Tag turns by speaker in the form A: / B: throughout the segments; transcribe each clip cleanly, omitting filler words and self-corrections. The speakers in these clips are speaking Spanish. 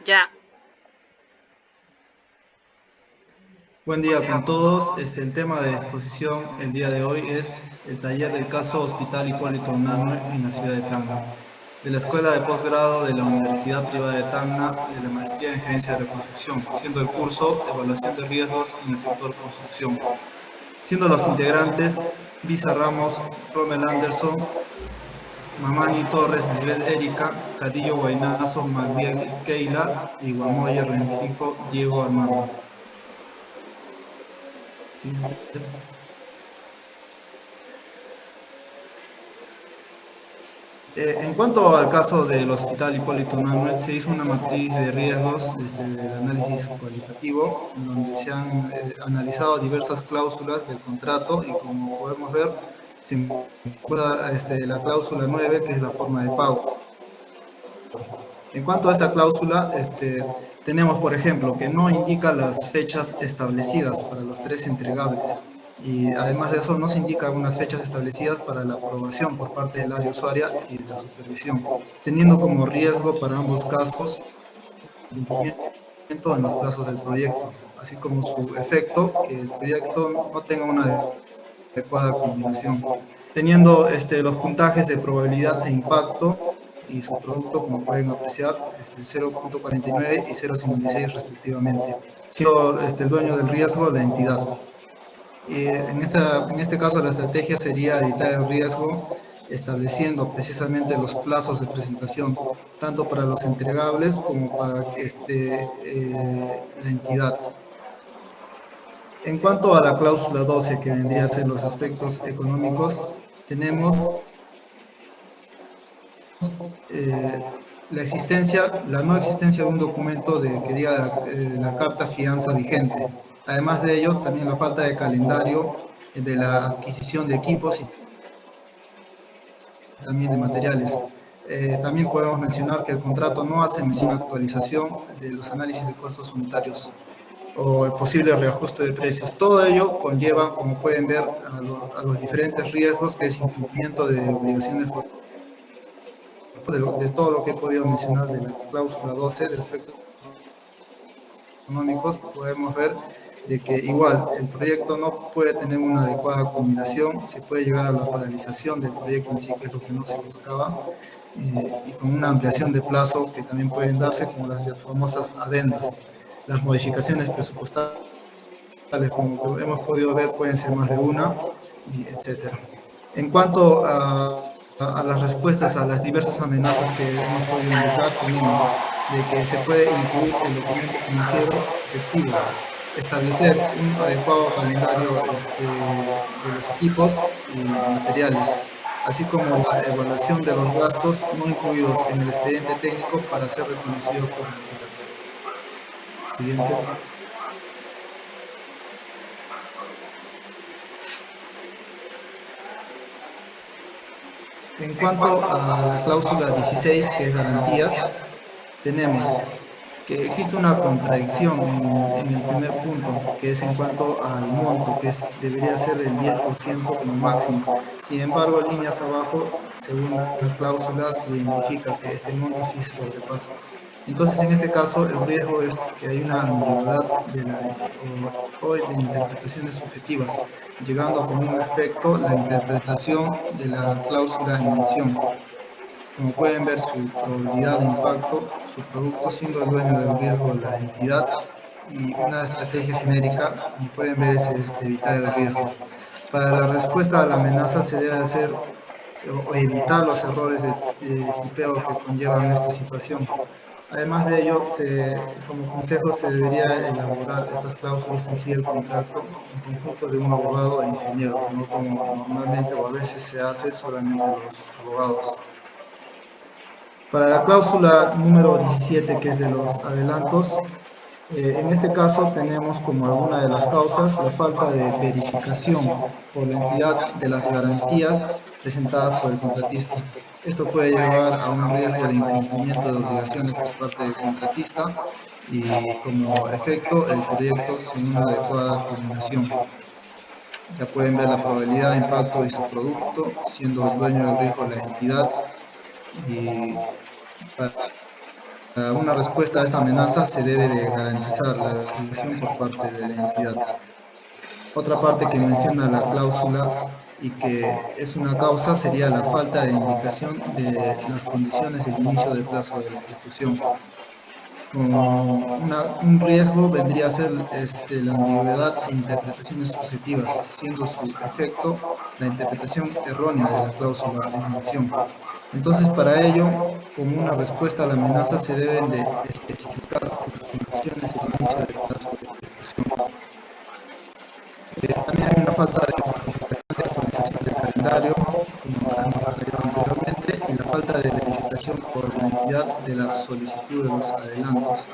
A: Ya.
B: Buen día con todos. El tema de exposición el día de hoy es el taller del caso Hospital Hipólito Unanue en la ciudad de Tacna, de la Escuela de Posgrado de la Universidad Privada de Tacna, de la Maestría en Gerencia de Reconstrucción, siendo el curso Evaluación de Riesgos en el Sector Construcción. Siendo los integrantes Visa Ramos, Romel Anderson, Mamani Torres, Lisbeth Erika, Cadillo Guainazo, Magdiel Keila y Guamoye Rengifo, Diego Armando. Siguiente. En cuanto al caso del Hospital Hipólito Unanue, se hizo una matriz de riesgos del análisis cualitativo, en donde se han analizado diversas cláusulas del contrato y como podemos ver, se encuentra la cláusula 9, que es la forma de pago. En cuanto a esta cláusula, tenemos, por ejemplo, que no indica las fechas establecidas para los tres entregables. Y además de eso, no se indican unas fechas establecidas para la aprobación por parte del área usuaria y de la supervisión, teniendo como riesgo para ambos casos el incumplimiento en los plazos del proyecto, así como su efecto, que el proyecto no tenga una adecuada combinación, teniendo los puntajes de probabilidad e impacto y su producto, como pueden apreciar, 0.49 y 0.56 respectivamente, siendo el dueño del riesgo la entidad. En este caso, la estrategia sería evitar el riesgo estableciendo precisamente los plazos de presentación, tanto para los entregables como para la entidad. En cuanto a la cláusula 12, que vendría a ser los aspectos económicos, tenemos la no existencia de un documento que diga la carta fianza vigente. Además de ello, también la falta de calendario de la adquisición de equipos y también de materiales. También podemos mencionar que el contrato no hace mención a actualización de los análisis de costos unitarios o el posible reajuste de precios. Todo ello conlleva, como pueden ver, a los diferentes riesgos, que es incumplimiento de obligaciones de todo lo que he podido mencionar de la cláusula 12 de aspectos económicos. Podemos ver de que igual el proyecto no puede tener una adecuada combinación, se puede llegar a la paralización del proyecto en sí, que es lo que no se buscaba, y con una ampliación de plazo que también pueden darse, como las famosas adendas. Las modificaciones presupuestales, como hemos podido ver, pueden ser más de una, y etcétera. En cuanto a las respuestas a las diversas amenazas que hemos podido indicar, tenemos de que se puede incluir el documento financiero efectivo, establecer un adecuado calendario de los equipos y materiales, así como la evaluación de los gastos no incluidos en el expediente técnico para ser reconocidos por la entidad. Siguiente. En cuanto a la cláusula 16, que es garantías, tenemos que existe una contradicción en el primer punto, que es en cuanto al monto, que debería ser del 10% como máximo. Sin embargo, en líneas abajo, según la cláusula, se identifica que este monto sí se sobrepasa. Entonces, en este caso, el riesgo es que hay una ambigüedad o de interpretaciones subjetivas, llegando como un efecto la interpretación de la cláusula en mención. Como pueden ver, su probabilidad de impacto, su producto siendo el dueño del riesgo de la entidad, y una estrategia genérica, como pueden ver, es evitar el riesgo. Para la respuesta a la amenaza se debe hacer o evitar los errores de tipeo que conllevan esta situación. Además de ello, como consejo se debería elaborar estas cláusulas en sí el contrato en conjunto de un abogado e ingenieros, no como normalmente o a veces se hace solamente los abogados. Para la cláusula número 17, que es de los adelantos, en este caso tenemos como alguna de las causas la falta de verificación por la entidad de las garantías presentadas por el contratista. Esto puede llevar a un riesgo de incumplimiento de obligaciones por parte del contratista y como efecto el proyecto sin una adecuada combinación. Ya pueden ver la probabilidad de impacto y su producto, siendo el dueño del riesgo la entidad, y para Para una respuesta a esta amenaza se debe de garantizar la verificación por parte de la entidad. Otra parte que menciona la cláusula y que es una causa sería la falta de indicación de las condiciones del inicio del plazo de la ejecución. Como un riesgo vendría a ser la ambigüedad e interpretaciones subjetivas, siendo su efecto la interpretación errónea de la cláusula en mención. Entonces, para ello, como una respuesta a la amenaza, se deben de especificar las condiciones del inicio del plazo de ejecución. También hay una falta de justificación de actualización del calendario, como hemos detallado anteriormente, y la falta de verificación por la entidad de la solicitud de los adelantos.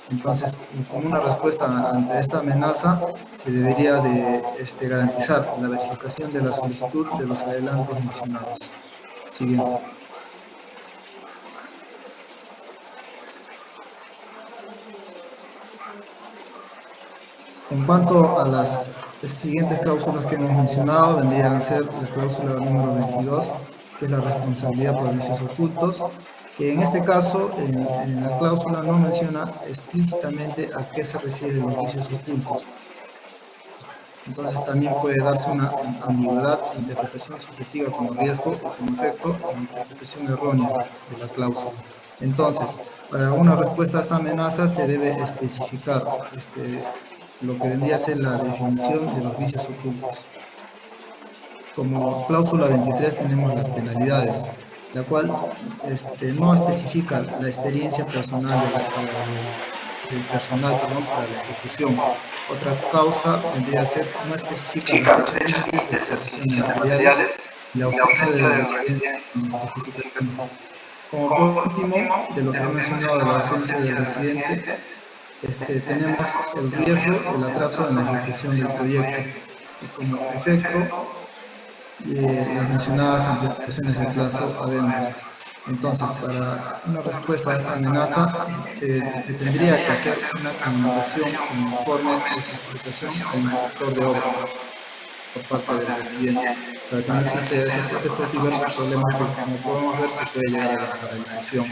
B: Entonces, como una respuesta ante esta amenaza, se debería de garantizar la verificación de la solicitud de los adelantos mencionados. Siguiente. En cuanto a las siguientes cláusulas que hemos mencionado, vendrían a ser la cláusula número 22, que es la responsabilidad por vicios ocultos, que en este caso, en la cláusula no menciona explícitamente a qué se refieren los vicios ocultos. Entonces también puede darse una ambigüedad e interpretación subjetiva como riesgo y como efecto la interpretación errónea de la cláusula. Entonces, para una respuesta a esta amenaza se debe especificar lo que vendría a ser la definición de los vicios ocultos. Como cláusula 23 tenemos las penalidades, la cual no especifica la experiencia personal del personal, perdón, para la ejecución. Otra causa vendría a ser, no especifica las fechas límites de adquisición de materiales y la ausencia del residente en justificación. Como por último, de lo que he mencionado de la ausencia del residente, tenemos el riesgo, el atraso en la ejecución del proyecto y como efecto las mencionadas ampliaciones de plazo adendas. Entonces, para una respuesta a esta amenaza, se tendría que hacer una comunicación con informe de justificación al inspector de obra por parte del residente, para que no exista estos diversos problemas que, como podemos ver, se puede llegar a la paralización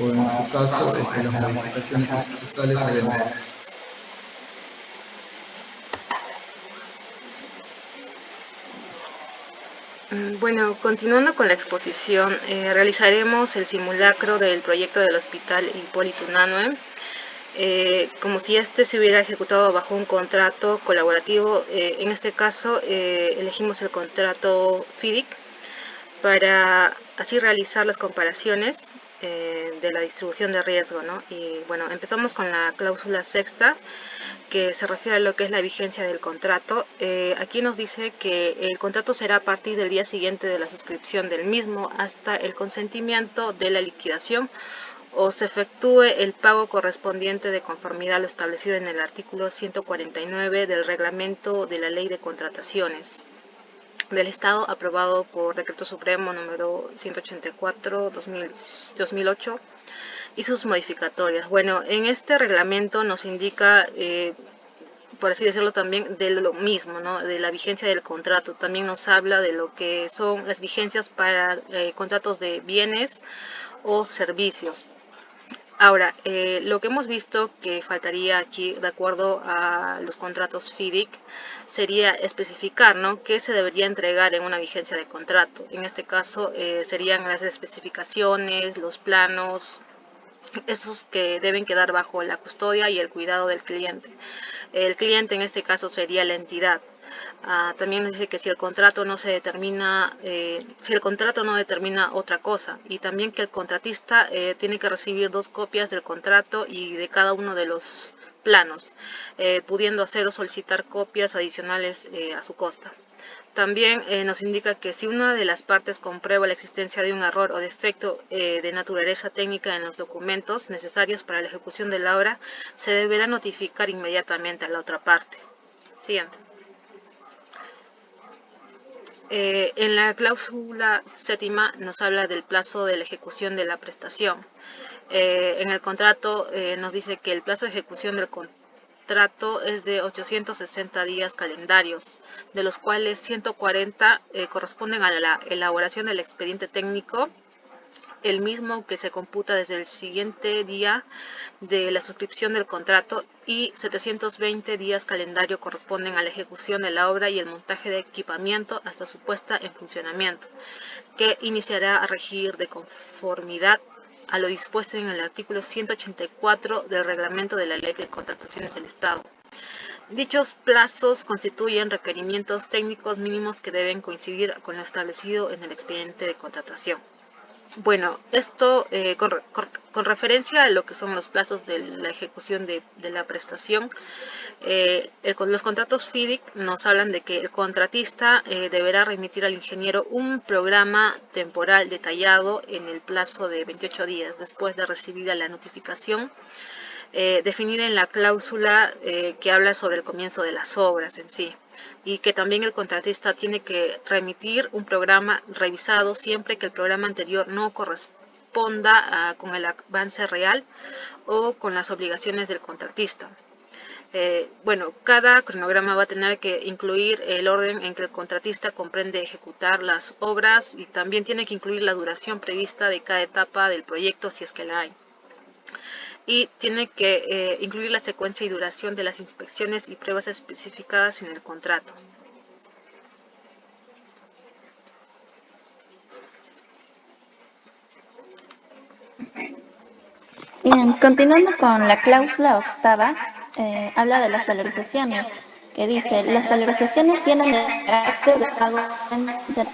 B: o, en su caso, las modificaciones presupuestales adendas.
A: Bueno, continuando con la exposición, realizaremos el simulacro del proyecto del Hospital Hipólito Unanue, como si este se hubiera ejecutado bajo un contrato colaborativo. En este caso, elegimos el contrato FIDIC para así realizar las comparaciones de la distribución de riesgo, ¿no? Y bueno, empezamos con la cláusula sexta, que se refiere a lo que es la vigencia del contrato. Aquí nos dice que el contrato será a partir del día siguiente de la suscripción del mismo hasta el consentimiento de la liquidación o se efectúe el pago correspondiente de conformidad a lo establecido en el artículo 149 del reglamento de la Ley de Contrataciones del Estado, aprobado por Decreto Supremo número 184/2008 y sus modificatorias. Bueno, en este reglamento nos indica, por así decirlo, también de lo mismo, ¿no? De la vigencia del contrato. También nos habla de lo que son las vigencias para contratos de bienes o servicios. Ahora, lo que hemos visto que faltaría aquí, de acuerdo a los contratos FIDIC, sería especificar, ¿no?, qué se debería entregar en una vigencia de contrato. En este caso, serían las especificaciones, los planos, estos que deben quedar bajo la custodia y el cuidado del cliente. El cliente en este caso sería la entidad. También dice que si el contrato no se determina, si el contrato no determina otra cosa, y también que el contratista tiene que recibir 2 copias del contrato y de cada uno de los planos, pudiendo hacer o solicitar copias adicionales a su costa. También nos indica que si una de las partes comprueba la existencia de un error o defecto de naturaleza técnica en los documentos necesarios para la ejecución de la obra, se deberá notificar inmediatamente a la otra parte. Siguiente. En la cláusula séptima nos habla del plazo de la ejecución de la prestación. En el contrato nos dice que el plazo de ejecución del contrato es de 860 días calendarios, de los cuales 140 corresponden a la elaboración del expediente técnico el mismo que se computa desde el siguiente día de la suscripción del contrato, y 720 días calendario corresponden a la ejecución de la obra y el montaje de equipamiento hasta su puesta en funcionamiento, que iniciará a regir de conformidad a lo dispuesto en el artículo 184 del Reglamento de la Ley de Contrataciones del Estado. Dichos plazos constituyen requerimientos técnicos mínimos que deben coincidir con lo establecido en el expediente de contratación. Bueno, esto con referencia a lo que son los plazos de la ejecución de la prestación, los contratos FIDIC nos hablan de que el contratista deberá remitir al ingeniero un programa temporal detallado en el plazo de 28 días después de recibida la notificación, definida en la cláusula que habla sobre el comienzo de las obras en sí, y que también el contratista tiene que remitir un programa revisado siempre que el programa anterior no corresponda con el avance real o con las obligaciones del contratista. Bueno, cada cronograma va a tener que incluir el orden en que el contratista comprende ejecutar las obras, y también tiene que incluir la duración prevista de cada etapa del proyecto si es que la hay. Y tiene que incluir la secuencia y duración de las inspecciones y pruebas especificadas en el contrato.
C: Bien, continuando con la cláusula octava, habla de las valorizaciones, que dice: las valorizaciones tienen el carácter de pago en el artículo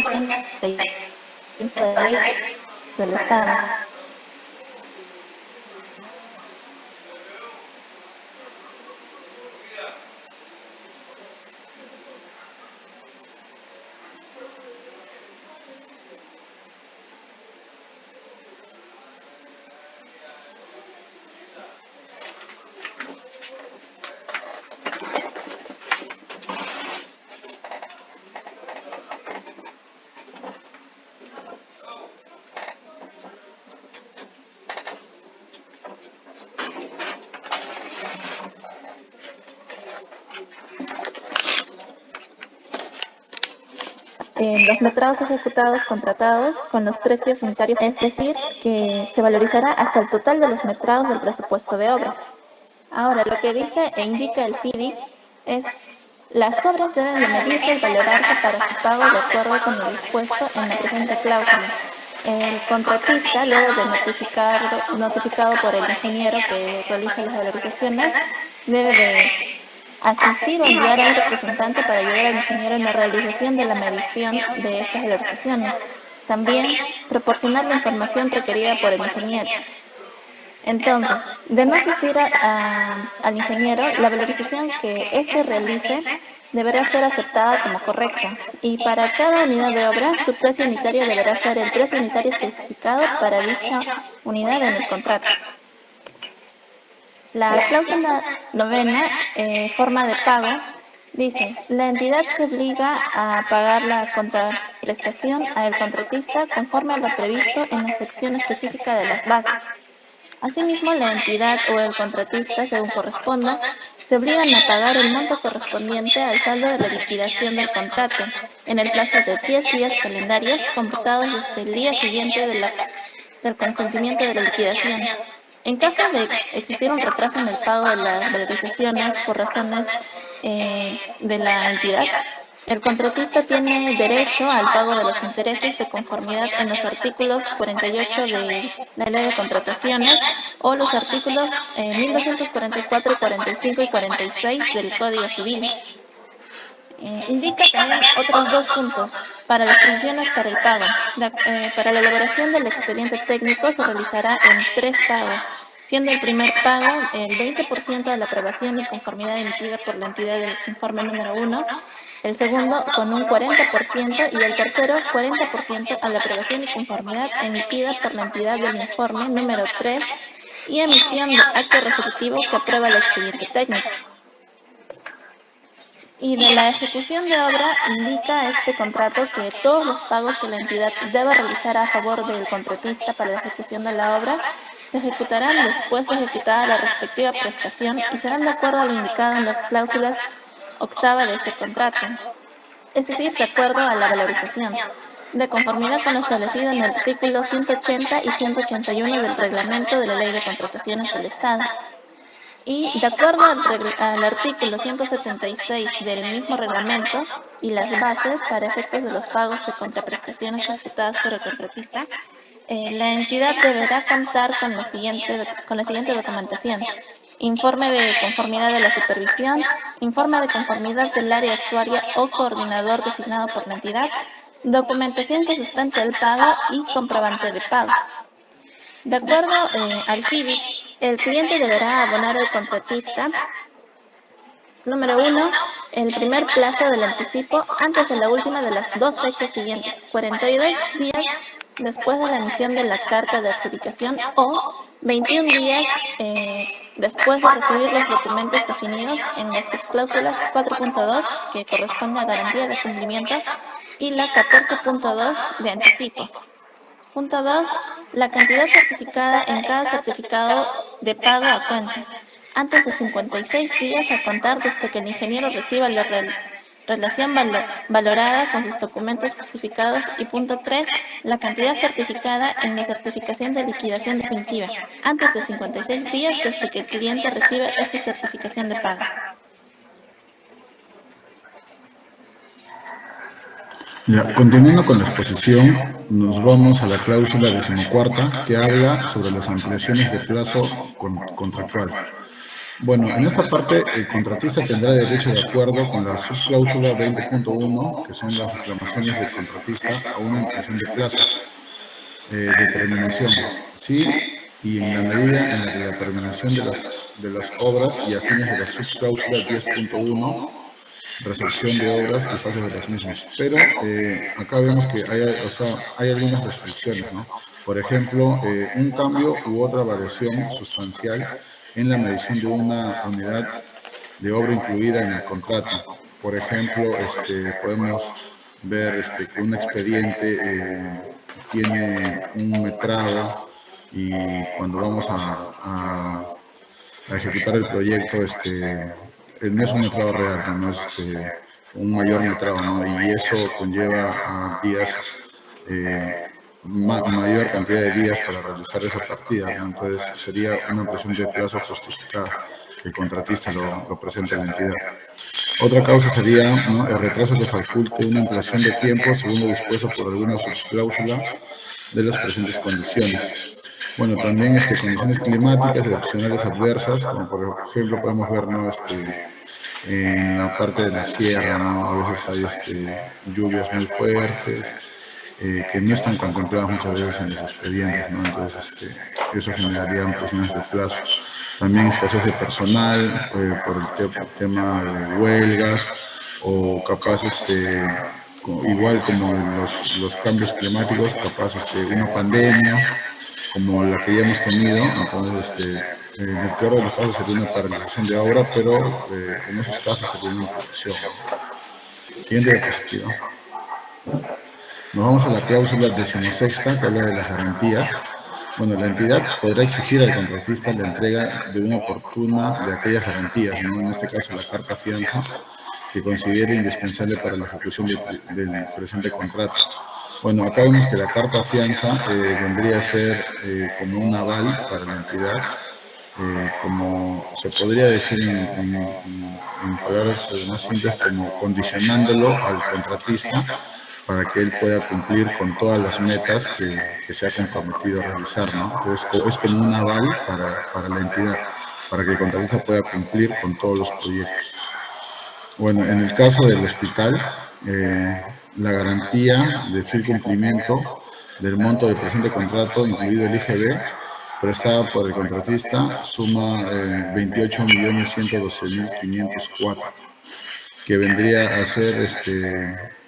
C: 135 de la Ley del Estado. Los metrados ejecutados contratados con los precios unitarios, es decir, que se valorizará hasta el total de los metrados del presupuesto de obra. Ahora, lo que dice e indica el FIDIC es: las obras deben de medirse y valorarse para su pago de acuerdo con lo dispuesto en la presente cláusula. El contratista, luego de notificado por el ingeniero que realiza las valorizaciones, debe de asistir o enviar a un representante para ayudar al ingeniero en la realización de la medición de estas valorizaciones. También proporcionar la información requerida por el ingeniero. Entonces, de no asistir al ingeniero, la valorización que éste realice deberá ser aceptada como correcta, y para cada unidad de obra, su precio unitario deberá ser el precio unitario especificado para dicha unidad en el contrato. La cláusula novena, forma de pago, dice: la entidad se obliga a pagar la contraprestación al contratista conforme a lo previsto en la sección específica de las bases. Asimismo, la entidad o el contratista, según corresponda, se obligan a pagar el monto correspondiente al saldo de la liquidación del contrato en el plazo de 10 días calendarios computados desde el día siguiente del consentimiento de la liquidación. En caso de existir un retraso en el pago de las valorizaciones por razones de la entidad, el contratista tiene derecho al pago de los intereses de conformidad en los artículos 48 de la Ley de Contrataciones o los artículos 1244, 45 y 46 del Código Civil. Indica también otros dos puntos para las precisiones para el pago. Para la elaboración del expediente técnico se realizará en 3 pagos, siendo el primer pago el 20% de la aprobación y conformidad emitida por la entidad del informe número 1, el segundo con un 40% y el tercero 40% a la aprobación y conformidad emitida por la entidad del informe número 3 y emisión de acto resolutivo que aprueba el expediente técnico. Y de la ejecución de obra, indica este contrato que todos los pagos que la entidad deba realizar a favor del contratista para la ejecución de la obra se ejecutarán después de ejecutada la respectiva prestación y serán de acuerdo a lo indicado en las cláusulas octava de este contrato, es decir, de acuerdo a la valorización. de conformidad con lo establecido en el artículo 180 y 181 del Reglamento de la Ley de Contrataciones del Estado. Y de acuerdo al artículo 176 del mismo reglamento y las bases para efectos de los pagos de contraprestaciones ejecutadas por el contratista, la entidad deberá contar con la siguiente documentación: informe de conformidad de la supervisión, informe de conformidad del área usuaria o coordinador designado por la entidad, documentación que sustente el pago y comprobante de pago. De acuerdo al FIDIC, el cliente deberá abonar al contratista, número 1, el primer plazo del anticipo antes de la última de las dos fechas siguientes, 42 días después de la emisión de la carta de adjudicación o 21 días después de recibir los documentos definidos en las subcláusulas 4.2, que corresponde a garantía de cumplimiento, y la 14.2 de anticipo. Punto 2. La cantidad certificada en cada certificado de pago a cuenta, antes de 56 días a contar desde que el ingeniero reciba la relación valorada con sus documentos justificados. Y punto 3. La cantidad certificada en la certificación de liquidación definitiva, antes de 56 días desde que el cliente reciba esta certificación de pago.
D: Ya, continuando con la exposición, nos vamos a la cláusula 14ª que habla sobre las ampliaciones de plazo contractual. Bueno, en esta parte el contratista tendrá derecho, de acuerdo con la subcláusula 20.1, que son las reclamaciones del contratista, a una ampliación de plazo de terminación, sí, y en la medida en la que la terminación de las obras y a fines de la subcláusula 10.1, resolución de obras y fases de las mismas. Pero acá vemos que hay algunas restricciones, ¿no? Por ejemplo, un cambio u otra variación sustancial en la medición de una unidad de obra incluida en el contrato. Por ejemplo, podemos ver que un expediente tiene un metrado y cuando vamos a ejecutar el proyecto, no es un metrado real, no es un mayor metrado, ¿no? Y eso conlleva a días, mayor cantidad de días para realizar esa partida, ¿no? Entonces sería una ampliación de plazo justificada que el contratista lo presente a la entidad. Otra causa sería, ¿no?, el retraso que faculte una ampliación de tiempo según lo dispuesto por alguna subcláusula de las presentes condiciones. Bueno, también condiciones climáticas excepcionales adversas, como por ejemplo podemos ver, ¿no?, en la parte de la sierra, ¿no?, a veces hay lluvias muy fuertes que no están contempladas muchas veces en los expedientes, ¿no? Entonces eso generaría ampliaciones de plazo. También escasez de personal por el tema de huelgas o capaz igual como los cambios climáticos, capaz una pandemia como la que ya hemos tenido. Entonces en el peor de los casos sería una paralización de obra, pero en esos casos sería una ampliación. Siguiente diapositiva. Nos vamos a la cláusula 16ª que habla de las garantías. Bueno, la entidad podrá exigir al contratista la entrega de una oportuna de aquellas garantías, ¿no? En este caso la carta fianza, que considere indispensable para la ejecución del presente contrato. Bueno, acá vemos que la carta fianza vendría a ser como un aval para la entidad, como se podría decir en palabras más simples, como condicionándolo al contratista para que él pueda cumplir con todas las metas que se ha comprometido a realizar, ¿no? Entonces es como un aval para la entidad, para que el contratista pueda cumplir con todos los proyectos. Bueno, en el caso del hospital, la garantía de fiel cumplimiento del monto del presente contrato, incluido el IGB, prestada por el contratista, suma 28.112.504, que vendría a ser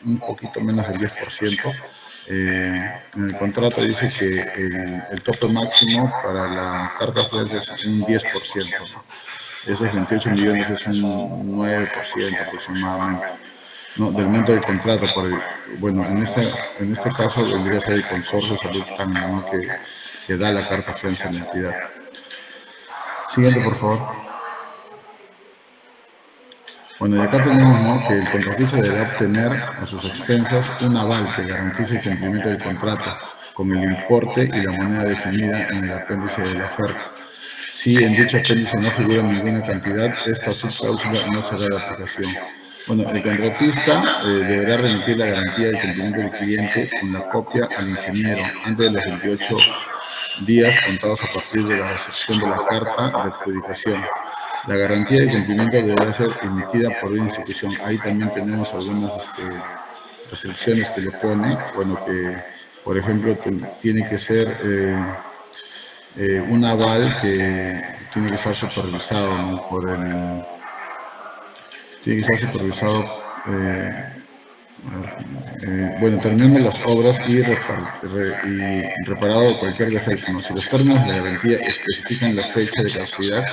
D: un poquito menos del 10%. En el contrato dice que el tope máximo para la carta fianza es un 10%, ¿no? Esos 28 millones es un 9% aproximadamente, ¿no?, del monto del contrato. Bueno, en este caso vendría a ser el consorcio Salud Tacna, ¿no?, que da la carta fianza a la entidad. Siguiente, por favor. Bueno, y acá tenemos, ¿no?, que el contratista deberá obtener a sus expensas un aval que garantice el cumplimiento del contrato con el importe y la moneda definida en el apéndice de la oferta. Si en dicho apéndice no figura ninguna cantidad, esta subcláusula no será de aplicación. Bueno, el contratista deberá remitir la garantía del cumplimiento del cliente con la copia al ingeniero antes de los 28 días contados a partir de la recepción de la carta de adjudicación. La garantía de cumplimiento deberá ser emitida por una institución. Ahí también tenemos algunas restricciones que le pone. Bueno, que por ejemplo tiene que ser un aval que tiene que estar supervisado, ¿no?, tiene que estar supervisado. Bueno, termine las obras y reparado cualquier defecto, ¿no? Si los términos de la garantía especifican la fecha de caducidad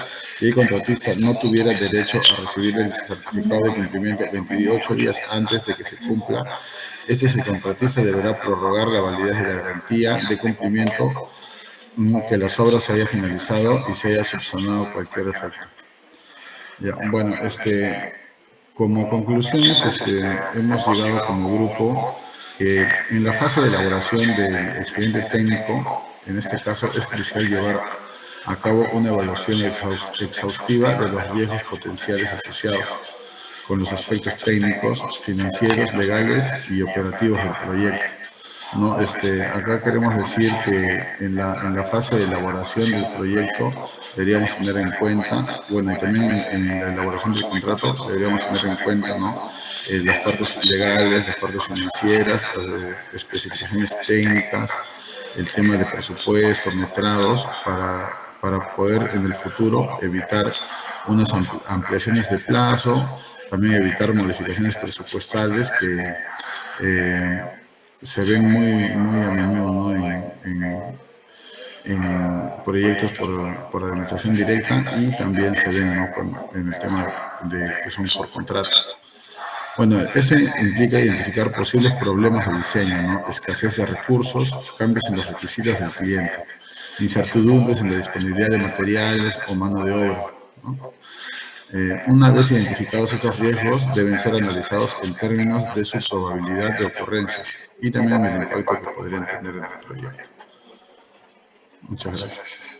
D: y el contratista no tuviera derecho a recibir el certificado de cumplimiento 28 días antes de que se cumpla, el contratista deberá prorrogar la validez de la garantía de cumplimiento que las obras se haya finalizado y se haya subsanado cualquier defecto. Ya, bueno, como conclusiones, hemos llegado como grupo que en la fase de elaboración del expediente técnico, en este caso es crucial llevar a cabo una evaluación exhaustiva de los riesgos potenciales asociados con los aspectos técnicos, financieros, legales y operativos del proyecto, ¿no? Acá queremos decir que en la fase de elaboración del proyecto deberíamos tener en cuenta, bueno, y también en la elaboración del contrato deberíamos tener en cuenta, ¿no?, las partes legales, las partes financieras, las especificaciones técnicas, el tema de presupuesto, metrados, para poder en el futuro evitar unas ampliaciones de plazo, también evitar modificaciones presupuestales que se ven muy a menudo, ¿no?, en proyectos por administración directa, y también se ven, ¿no?, en el tema de que son por contrato. Bueno, eso implica identificar posibles problemas de diseño, ¿no?, escasez de recursos, cambios en los requisitos del cliente, incertidumbres en la disponibilidad de materiales o mano de obra, ¿no? Una vez identificados estos riesgos, deben ser analizados en términos de su probabilidad de ocurrencia y también en el impacto que podrían tener en el proyecto. Muchas gracias.